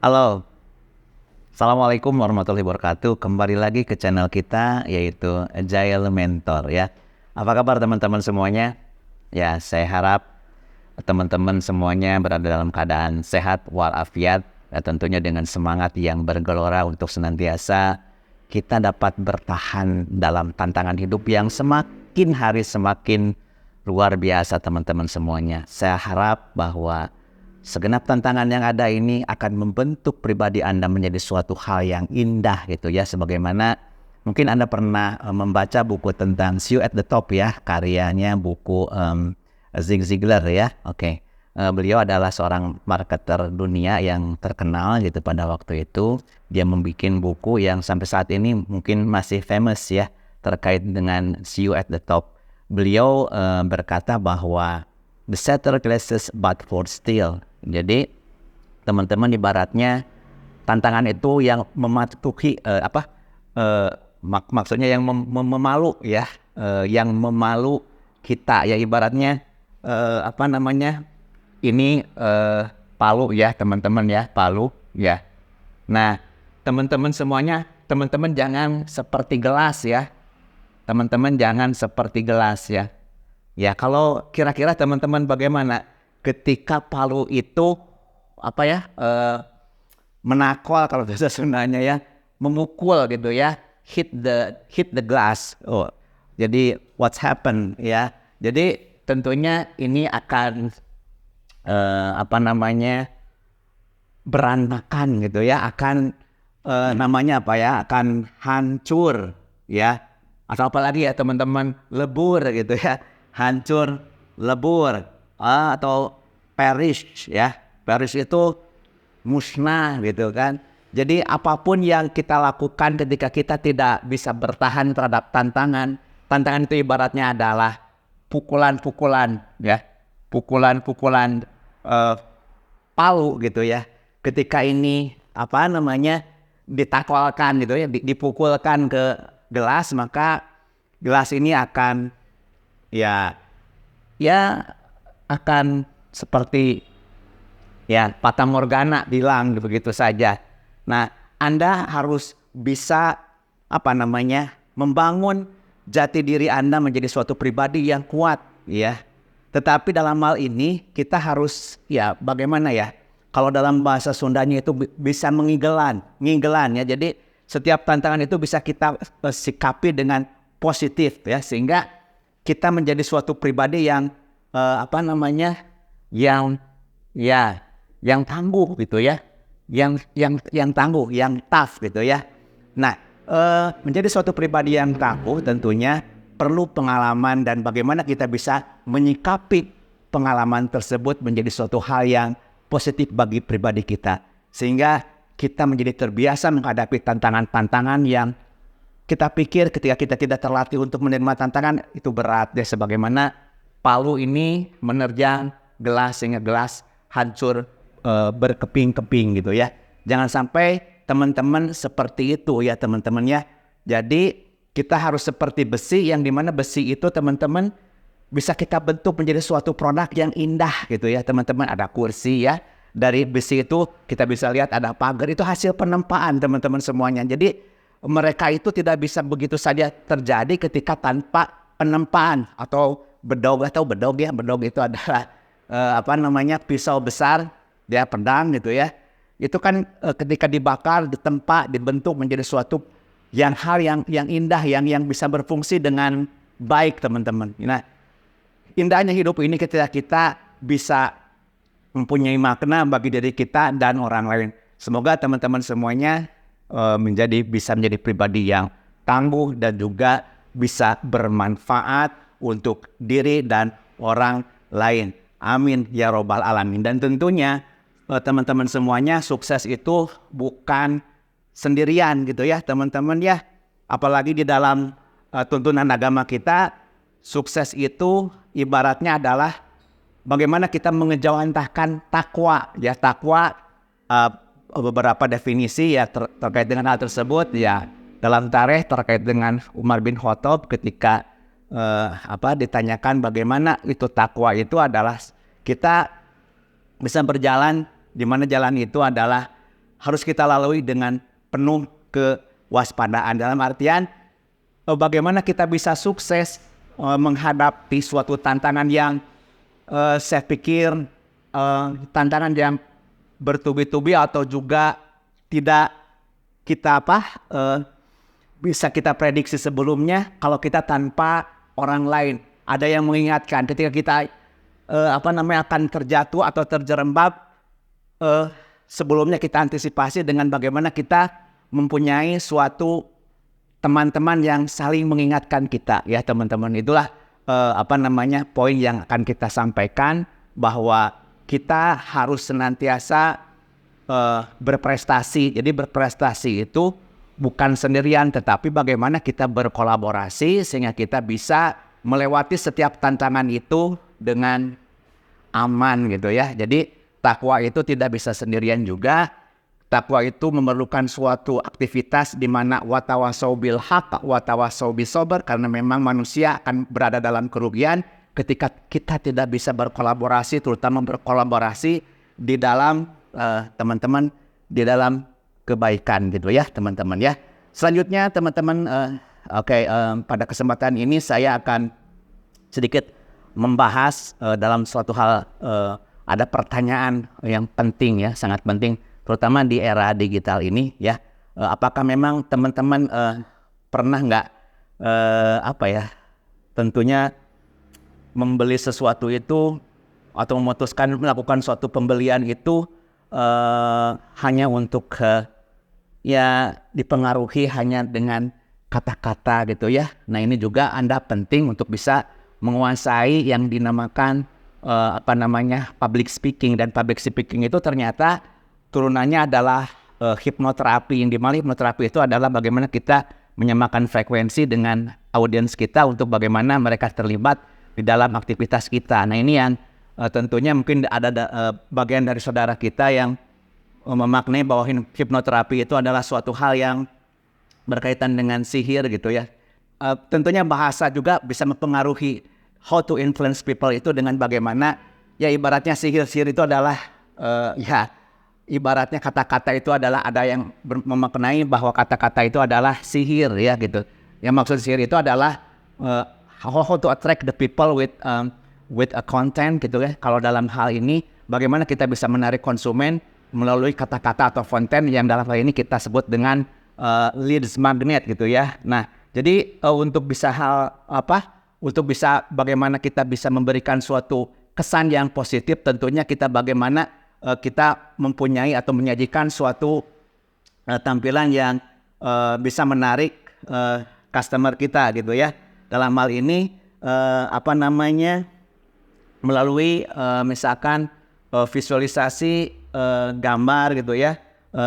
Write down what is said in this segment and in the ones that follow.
Halo, Assalamualaikum warahmatullahi wabarakatuh. Kembali lagi ke channel kita yaitu Agile Mentor ya. Apa kabar teman-teman semuanya? Ya, saya harap teman-teman semuanya berada dalam keadaan sehat walafiat dan tentunya dengan semangat yang bergelora untuk senantiasa kita dapat bertahan dalam tantangan hidup yang semakin hari semakin luar biasa teman-teman semuanya. Saya harap bahwa segenap tantangan yang ada ini akan membentuk pribadi Anda menjadi suatu hal yang indah gitu ya. Sebagaimana mungkin Anda pernah membaca buku tentang See You at the Top ya. Karyanya buku Zig Ziglar ya. Oke. Beliau adalah seorang marketer dunia yang terkenal gitu pada waktu itu. Dia membuat buku yang sampai saat ini mungkin masih famous ya. Terkait dengan See You at the Top. Beliau berkata bahwa the setter glasses but for still. Jadi teman-teman ibaratnya tantangan itu yang mematuhi maksudnya yang memalu ya, yang memalu kita ya ibaratnya ini palu ya teman-teman ya, palu ya. Nah teman-teman semuanya, teman-teman jangan seperti gelas ya, teman-teman jangan seperti gelas ya. Ya kalau kira-kira teman-teman bagaimana ketika palu itu menakol kalau bahasa Sundanya ya, memukul gitu ya, hit the glass. Oh, jadi what's happen ya. Jadi tentunya ini akan berantakan gitu ya, akan akan hancur ya. Atau apalagi ya teman-teman, lebur gitu ya, hancur, lebur, atau perish ya, perish itu musnah gitu kan. Jadi apapun yang kita lakukan ketika kita tidak bisa bertahan terhadap tantangan itu ibaratnya adalah pukulan-pukulan ya, pukulan-pukulan palu gitu ya. Ketika ini ditakwalkan gitu ya, dipukulkan ke gelas, maka gelas ini akan akan seperti ya fata morgana, hilang begitu saja. Nah, Anda harus bisa membangun jati diri Anda menjadi suatu pribadi yang kuat ya. Tetapi dalam hal ini kita harus ya bagaimana ya? Kalau dalam bahasa Sundanya itu bisa ngigelan ya. Jadi setiap tantangan itu bisa kita sikapi dengan positif ya, sehingga kita menjadi suatu pribadi yang yang tangguh gitu ya, yang tangguh, yang tough gitu ya. Nah, menjadi suatu pribadi yang tangguh tentunya perlu pengalaman, dan bagaimana kita bisa menyikapi pengalaman tersebut menjadi suatu hal yang positif bagi pribadi kita, sehingga kita menjadi terbiasa menghadapi tantangan-tantangan yang kita pikir ketika kita tidak terlatih untuk menerima tantangan itu berat ya, sebagaimana palu ini menerjang gelas sehingga gelas hancur berkeping-keping gitu ya. Jangan sampai teman-teman seperti itu ya teman-teman ya. Jadi kita harus seperti besi, yang dimana besi itu teman-teman bisa kita bentuk menjadi suatu produk yang indah gitu ya teman-teman. Ada kursi ya, dari besi itu kita bisa lihat ada pagar, itu hasil penempaan teman-teman semuanya. Jadi mereka itu tidak bisa begitu saja terjadi ketika tanpa penempaan atau bedog. Atau bedog ya, bedog itu adalah pisau besar dia, pedang gitu ya. Itu kan ketika dibakar, ditempa, dibentuk menjadi suatu hal yang indah, yang bisa berfungsi dengan baik teman-teman. Nah, indahnya hidup ini ketika kita bisa mempunyai makna bagi diri kita dan orang lain. Semoga teman-teman semuanya bisa menjadi pribadi yang tangguh dan juga bisa bermanfaat untuk diri dan orang lain. Amin ya robbal alamin. Dan tentunya teman-teman semuanya, sukses itu bukan sendirian gitu ya teman-teman ya. Apalagi di dalam tuntunan agama kita, sukses itu ibaratnya adalah bagaimana kita mengejawantahkan takwa ya. Takwa beberapa definisi ya terkait dengan hal tersebut ya. Dalam tarikh terkait dengan Umar bin Khattab ketika ditanyakan bagaimana itu takwa, itu adalah kita bisa berjalan di mana jalan itu adalah harus kita lalui dengan penuh kewaspadaan. Dalam artian bagaimana kita bisa sukses menghadapi suatu tantangan yang saya pikir tantangan yang bertubi-tubi atau juga tidak kita bisa kita prediksi sebelumnya kalau kita tanpa orang lain. Ada yang mengingatkan ketika kita akan terjatuh atau terjerembab, sebelumnya kita antisipasi dengan bagaimana kita mempunyai suatu teman-teman yang saling mengingatkan kita, ya teman-teman. Itulah poin yang akan kita sampaikan, bahwa kita harus senantiasa berprestasi. Jadi berprestasi itu bukan sendirian, tetapi bagaimana kita berkolaborasi sehingga kita bisa melewati setiap tantangan itu dengan aman gitu ya. Jadi takwa itu tidak bisa sendirian juga. Takwa itu memerlukan suatu aktivitas di mana watawasau bil haq, watawasau bis sabr, karena memang manusia akan berada dalam kerugian ketika kita tidak bisa berkolaborasi, terutama berkolaborasi di dalam teman-teman di dalam kebaikan gitu ya teman-teman ya. Selanjutnya teman-teman pada kesempatan ini saya akan sedikit membahas dalam suatu hal, ada pertanyaan yang penting ya, sangat penting terutama di era digital ini ya. Apakah memang teman-teman pernah nggak tentunya membeli sesuatu itu atau memutuskan melakukan suatu pembelian itu hanya untuk dipengaruhi hanya dengan kata-kata gitu ya. Nah ini juga Anda penting untuk bisa menguasai yang dinamakan public speaking. Dan public speaking itu ternyata turunannya adalah hipnoterapi. Yang dimana hipnoterapi itu adalah bagaimana kita menyamakan frekuensi dengan audiens kita untuk bagaimana mereka terlibat di dalam aktivitas kita. Nah ini yang tentunya mungkin ada bagian dari saudara kita yang memaknai bahwa hipnoterapi itu adalah suatu hal yang berkaitan dengan sihir gitu ya. Tentunya bahasa juga bisa mempengaruhi how to influence people itu dengan bagaimana ya ibaratnya sihir-sihir itu adalah ibaratnya kata-kata itu adalah ada yang memaknai bahwa kata-kata itu adalah sihir ya gitu. Yang maksud sihir itu adalah how to attract the people with a content gitu ya. Kalau dalam hal ini bagaimana kita bisa menarik konsumen melalui kata-kata atau konten yang dalam hal ini kita sebut dengan leads magnet gitu ya. Nah, jadi untuk bisa bagaimana kita bisa memberikan suatu kesan yang positif, tentunya kita bagaimana kita mempunyai atau menyajikan suatu tampilan yang bisa menarik customer kita gitu ya. Dalam hal ini melalui misalkan visualisasi gambar gitu ya,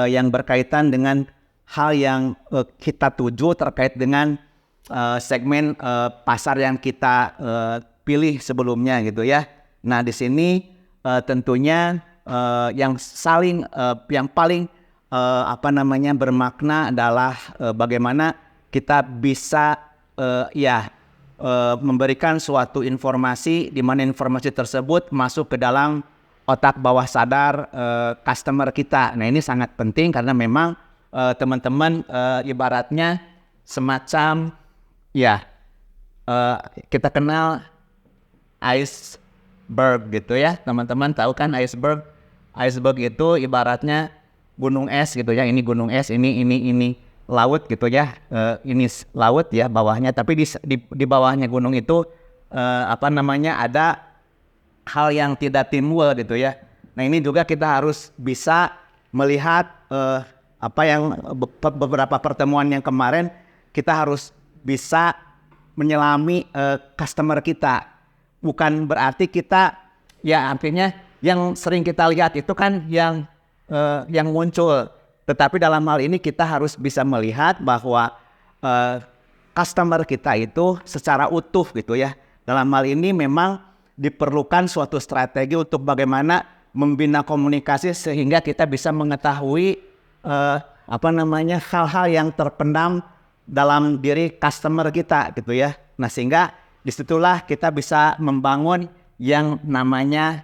yang berkaitan dengan hal yang kita tuju terkait dengan segmen pasar yang kita pilih sebelumnya gitu ya. Nah di sini tentunya yang paling bermakna adalah bagaimana kita bisa memberikan suatu informasi di mana informasi tersebut masuk ke dalam otak bawah sadar customer kita. Nah ini sangat penting karena memang teman-teman ibaratnya semacam kita kenal iceberg gitu ya. Teman-teman tahu kan iceberg? Iceberg itu ibaratnya gunung es gitu ya. Ini gunung es, ini laut gitu ya. Ini laut ya bawahnya, tapi di bawahnya gunung itu ada hal yang tidak timbul gitu ya. Nah ini juga kita harus bisa melihat beberapa pertemuan yang kemarin kita harus bisa menyelami customer kita. Bukan berarti kita artinya yang sering kita lihat itu kan yang muncul. Tetapi dalam hal ini kita harus bisa melihat bahwa customer kita itu secara utuh gitu ya. Dalam hal ini memang diperlukan suatu strategi untuk bagaimana membina komunikasi sehingga kita bisa mengetahui hal-hal yang terpendam dalam diri customer kita gitu ya. Nah sehingga disitulah kita bisa membangun yang namanya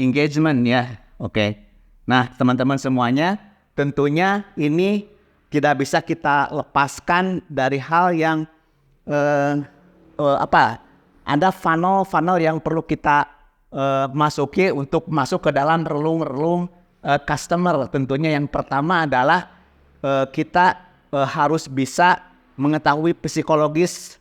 engagement ya. Oke. Nah, teman-teman semuanya, tentunya ini tidak bisa kita lepaskan dari hal yang ada funnel yang perlu kita masuki untuk masuk ke dalam relung-relung customer. Tentunya yang pertama adalah kita harus bisa mengetahui psikologis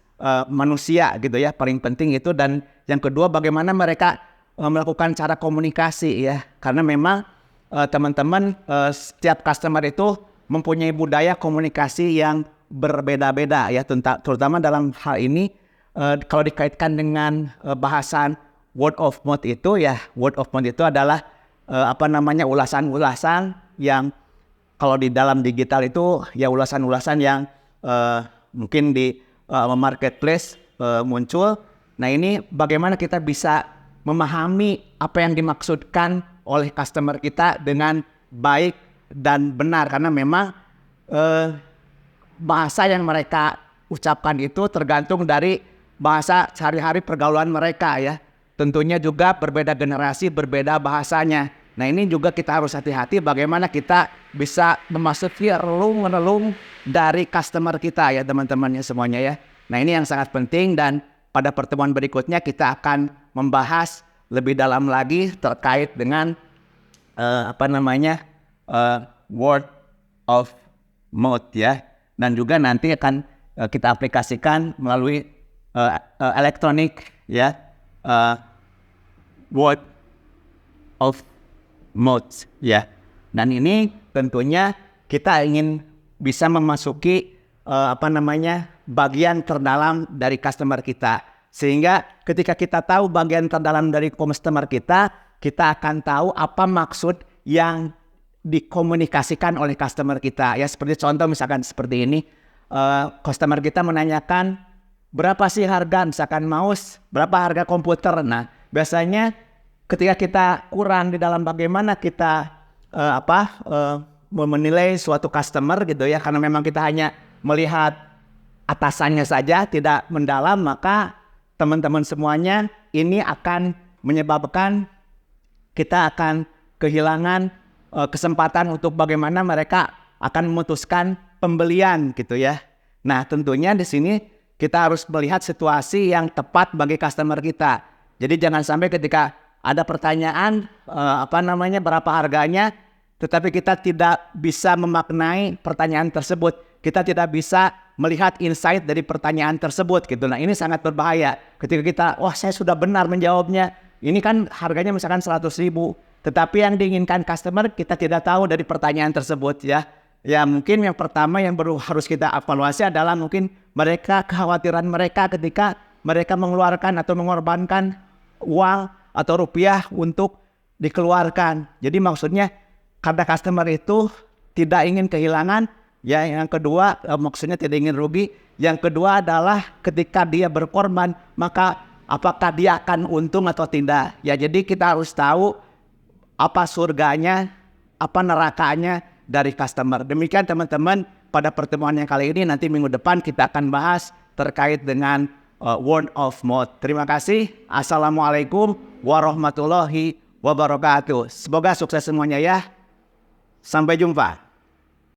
manusia gitu ya, paling penting itu. Dan yang kedua, bagaimana mereka melakukan cara komunikasi ya, karena memang teman-teman setiap customer itu mempunyai budaya komunikasi yang berbeda-beda ya, terutama dalam hal ini kalau dikaitkan dengan bahasan word of mouth itu ya. Word of mouth itu adalah ulasan-ulasan yang kalau di dalam digital itu ya ulasan-ulasan yang mungkin di marketplace muncul. Nah, ini bagaimana kita bisa memahami apa yang dimaksudkan oleh customer kita dengan baik dan benar, karena memang bahasa yang mereka ucapkan itu tergantung dari bahasa sehari-hari pergaulan mereka ya. Tentunya juga berbeda generasi, berbeda bahasanya. Nah, ini juga kita harus hati-hati bagaimana kita bisa memasuki relung-relung dari customer kita ya, teman-temannya semuanya ya. Nah, ini yang sangat penting, dan pada pertemuan berikutnya kita akan membahas lebih dalam lagi terkait dengan word of mouth ya, dan juga nanti akan kita aplikasikan melalui elektronik ya, word of mouth ya. Dan ini tentunya kita ingin bisa memasuki bagian terdalam dari customer kita, sehingga ketika kita tahu bagian terdalam dari customer kita akan tahu apa maksud yang dikomunikasikan oleh customer kita ya. Seperti contoh misalkan seperti ini, customer kita menanyakan berapa sih harga misalkan mouse, berapa harga komputer. Nah, biasanya ketika kita kurang di dalam bagaimana kita menilai suatu customer gitu ya, karena memang kita hanya melihat atasannya saja, tidak mendalam, maka teman-teman semuanya ini akan menyebabkan kita akan kehilangan kesempatan untuk bagaimana mereka akan memutuskan pembelian gitu ya. Nah, tentunya di sini kita harus melihat situasi yang tepat bagi customer kita. Jadi jangan sampai ketika ada pertanyaan berapa harganya, tetapi kita tidak bisa memaknai pertanyaan tersebut. Kita tidak bisa melihat insight dari pertanyaan tersebut gitu. Nah, ini sangat berbahaya ketika kita, saya sudah benar menjawabnya, ini kan harganya misalkan 100.000, tetapi yang diinginkan customer kita tidak tahu dari pertanyaan tersebut ya. Ya, mungkin yang pertama yang harus kita evaluasi adalah mungkin kekhawatiran mereka ketika mereka mengeluarkan atau mengorbankan uang atau rupiah untuk dikeluarkan. Jadi maksudnya karena customer itu tidak ingin kehilangan ya. Yang kedua maksudnya tidak ingin rugi. Yang kedua adalah ketika dia berkorban, maka apakah dia akan untung atau tidak ya. Jadi kita harus tahu apa surganya, apa nerakanya dari customer. Demikian teman-teman pada pertemuan yang kali ini. Nanti minggu depan kita akan bahas terkait dengan word of mouth. Terima kasih. Assalamualaikum warahmatullahi wabarakatuh. Semoga sukses semuanya ya. Sampai jumpa.